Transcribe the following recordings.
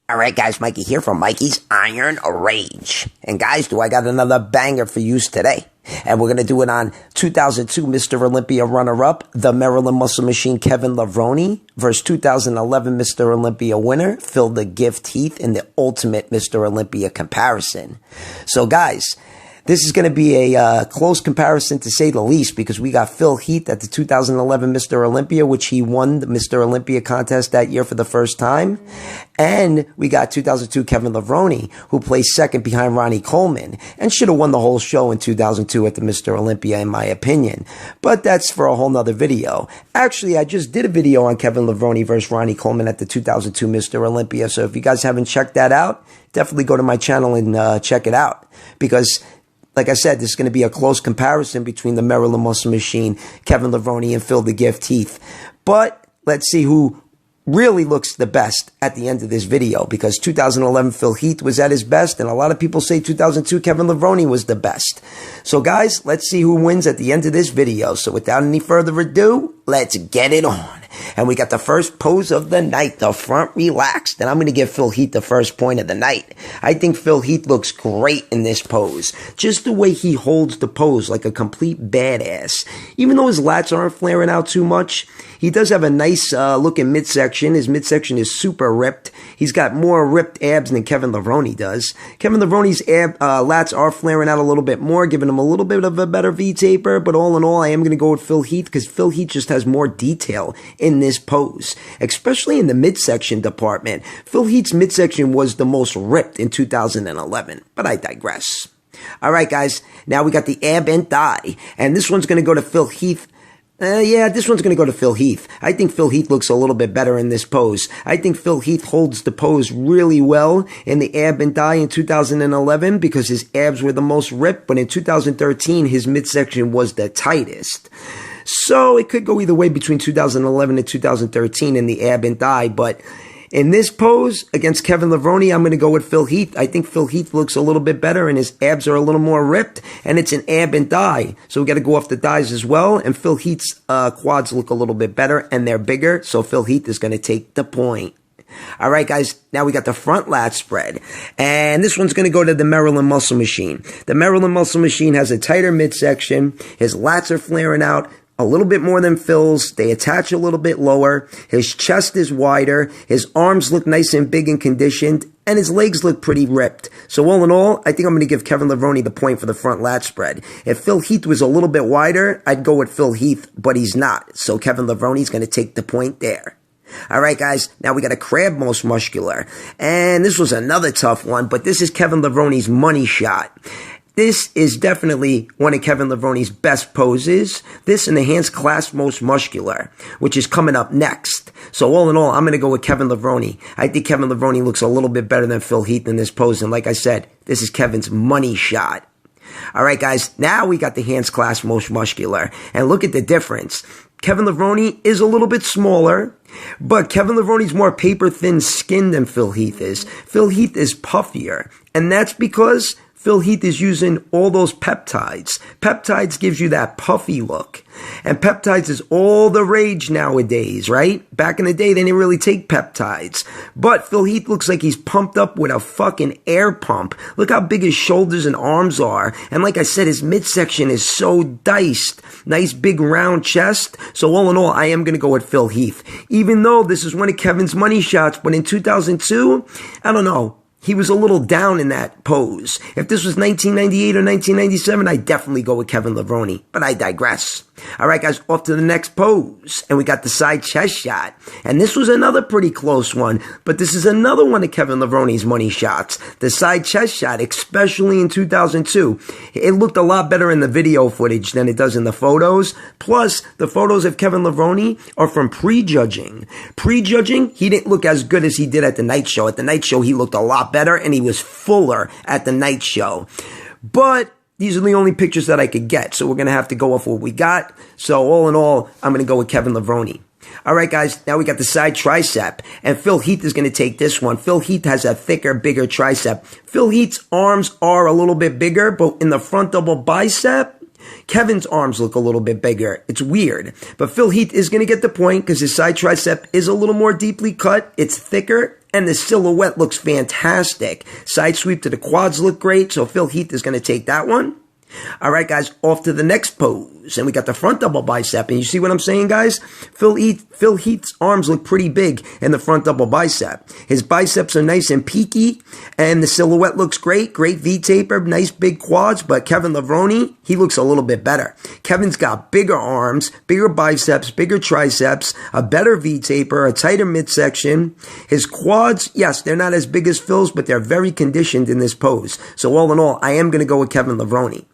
Alright guys, Mikey here from Mikey's Iron Rage. And guys, I got another banger for you today. And we're going to do it on 2002 Mr. Olympia runner-up, the Maryland Muscle Machine Kevin Levrone, versus 2011 Mr. Olympia winner, Phil The Gift Heath, in the ultimate Mr. Olympia comparison. So guys, this is going to be a close comparison to say the least, because we got Phil Heath at the 2011 Mr. Olympia, which he won the Mr. Olympia contest that year for the first time. And we got 2002 Kevin Levrone, who placed second behind Ronnie Coleman and should have won the whole show in 2002 at the Mr. Olympia, in my opinion. But that's for a whole nother video. Actually, I just did a video on Kevin Levrone versus Ronnie Coleman at the 2002 Mr. Olympia. So if you guys haven't checked that out, definitely go to my channel and check it out. Because like I said, this is going to be a close comparison between the Maryland Muscle Machine, Kevin Levrone, and Phil The Gift Heath. But let's see who really looks the best at the end of this video, because 2011 Phil Heath was at his best, and a lot of people say 2002 Kevin Levrone was the best. So guys, let's see who wins at the end of this video. So without any further ado, let's get it on. And we got the first pose of the night, the front relaxed. And I'm going to give Phil Heath the first point of the night. I think Phil Heath looks great in this pose. Just the way he holds the pose like a complete badass. Even though his lats aren't flaring out too much, he does have a nice looking midsection. His midsection is super ripped. He's got more ripped abs than Kevin Levrone does. Kevin Levrone's lats are flaring out a little bit more, giving him a little bit of a better V-taper. But all in all, I am going to go with Phil Heath, because Phil Heath just has more detail in this pose, especially in the midsection department. Phil Heath's midsection was the most ripped in 2011, but I digress. All right, guys, now we got the ab and thigh, and this one's going to go to Phil Heath. This one's going to go to Phil Heath. I think Phil Heath looks a little bit better in this pose. I think Phil Heath holds the pose really well in the ab and thigh in 2011 because his abs were the most ripped, but in 2013, his midsection was the tightest. So it could go either way between 2011 and 2013 in the ab and thigh, but in this pose against Kevin Levrone, I'm going to go with Phil Heath. I think Phil Heath looks a little bit better, and his abs are a little more ripped, and it's an ab and thigh. So we got to go off the thighs as well, and Phil Heath's quads look a little bit better, and they're bigger, so Phil Heath is going to take the point. All right, guys, now we got the front lat spread, and this one's going to go to the Maryland Muscle Machine. The Maryland Muscle Machine has a tighter midsection. His lats are flaring out a little bit more than Phil's. They attach a little bit lower. His chest is wider. His arms look nice and big and conditioned, and his legs look pretty ripped. So all in all, I think I'm going to give Kevin Levrone the point for the front lat spread. If Phil Heath was a little bit wider, I'd go with Phil Heath, but he's not. So Kevin Levrone going to take the point there. All right, guys, now we got a crab most muscular. And this was another tough one, but this is Kevin Levrone's money shot. This is definitely one of Kevin Levrone's best poses. This and the hands clasped most muscular, which is coming up next. So all in all, I'm going to go with Kevin Levrone. I think Kevin Levrone looks a little bit better than Phil Heath in this pose. And like I said, this is Kevin's money shot. All right, guys, now we got the hands clasped most muscular. And look at the difference. Kevin Levrone is a little bit smaller, but Kevin Levrone's more paper-thin skin than Phil Heath is. Phil Heath is puffier, and that's because Phil Heath is using all those peptides. Peptides gives you that puffy look. And peptides is all the rage nowadays, right? Back in the day, they didn't really take peptides. But Phil Heath looks like he's pumped up with a fucking air pump. Look how big his shoulders and arms are. And like I said, his midsection is so diced. Nice big round chest. So all in all, I am going to go with Phil Heath. Even though this is one of Kevin's money shots, but in 2002, I don't know. He was a little down in that pose. If this was 1998 or 1997, I'd definitely go with Kevin Levrone, but I digress. All right, guys, off to the next pose. And we got the side chest shot. And this was another pretty close one, but this is another one of Kevin Levrone's money shots. The side chest shot, especially in 2002. It looked a lot better in the video footage than it does in the photos. Plus, the photos of Kevin Levrone are from pre-judging. Pre-judging, he didn't look as good as he did at the night show. At the night show, he looked a lot better, and he was fuller at the night show. But these are the only pictures that I could get, so we're going to have to go off what we got. So all in all, I'm going to go with Kevin Levrone. All right, guys, now we got the side tricep, and Phil Heath is going to take this one. Phil Heath has a thicker, bigger tricep. Phil Heath's arms are a little bit bigger, but in the front double bicep, Kevin's arms look a little bit bigger. It's weird. But Phil Heath is going to get the point because his side tricep is a little more deeply cut. It's thicker, And the silhouette looks fantastic. Side sweep to the quads look great, so Phil Heath is going to take that one. All right, guys, off to the next pose. And we got the front double bicep. And you see what I'm saying, guys? Phil Heath's arms look pretty big in the front double bicep. His biceps are nice and peaky, and the silhouette looks great. Great V-taper, nice big quads. But Kevin Levrone, he looks a little bit better. Kevin's got bigger arms, bigger biceps, bigger triceps, a better V-taper, a tighter midsection. His quads, yes, they're not as big as Phil's, but they're very conditioned in this pose. So all in all, I am going to go with Kevin Levrone.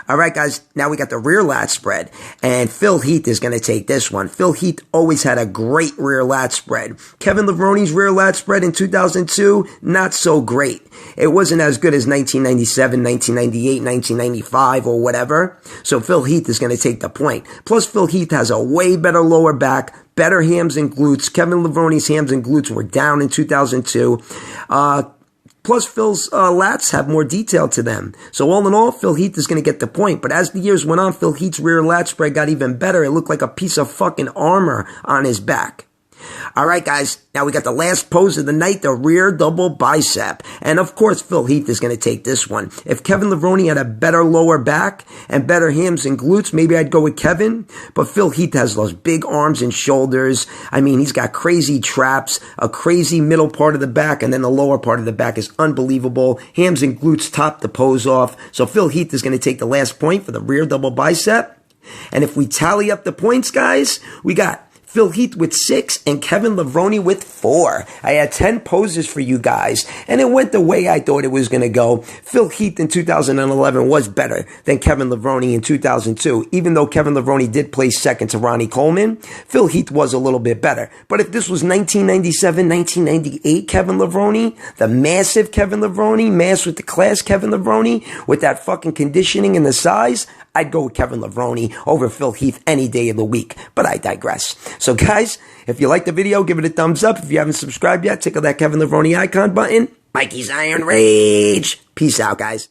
All right, guys, now we got the rear lat spread, and Phil Heath is going to take this one. Phil Heath always had a great rear lat spread. Kevin Levrone's rear lat spread in 2002, not so great. It wasn't as good as 1997, 1998, 1995, or whatever. So Phil Heath is going to take the point. Plus, Phil Heath has a way better lower back, better hams and glutes. Kevin Levrone's hams and glutes were down in 2002. Plus, Phil's lats have more detail to them. So all in all, Phil Heath is going to get the point. But as the years went on, Phil Heath's rear lat spread got even better. It looked like a piece of fucking armor on his back. All right, guys, now we got the last pose of the night, the rear double bicep. And of course, Phil Heath is going to take this one. If Kevin Levrone had a better lower back and better hams and glutes, maybe I'd go with Kevin. But Phil Heath has those big arms and shoulders. I mean, he's got crazy traps, a crazy middle part of the back, and then the lower part of the back is unbelievable. Hams and glutes top the pose off. So Phil Heath is going to take the last point for the rear double bicep. And if we tally up the points, guys, we got Phil Heath with 6 and Kevin Levrone with 4. I had 10 poses for you guys, and it went the way I thought it was going to go. Phil Heath in 2011 was better than Kevin Levrone in 2002. Even though Kevin Levrone did place second to Ronnie Coleman, Phil Heath was a little bit better. But if this was 1997, 1998 Kevin Levrone, the massive Kevin Levrone, mass with the class Kevin Levrone, with that fucking conditioning and the size, I'd go with Kevin Levrone over Phil Heath any day of the week, but I digress. So guys, if you like the video, give it a thumbs up. If you haven't subscribed yet, tickle that Kevin Levrone icon button. Mikey's Iron Rage. Peace out, guys.